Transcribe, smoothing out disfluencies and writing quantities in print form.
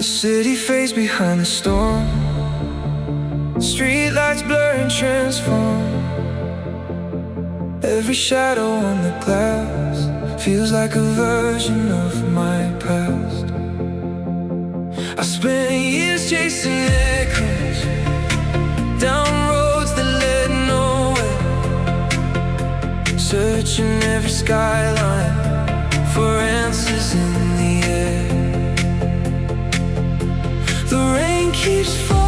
The city fades behind the storm. Streetlights blur and transform. Every shadow on the glass feels like a version of my past. I spent years chasing echoes down roads that led nowhere, searching every skyline for answers in the air. The rain keeps falling,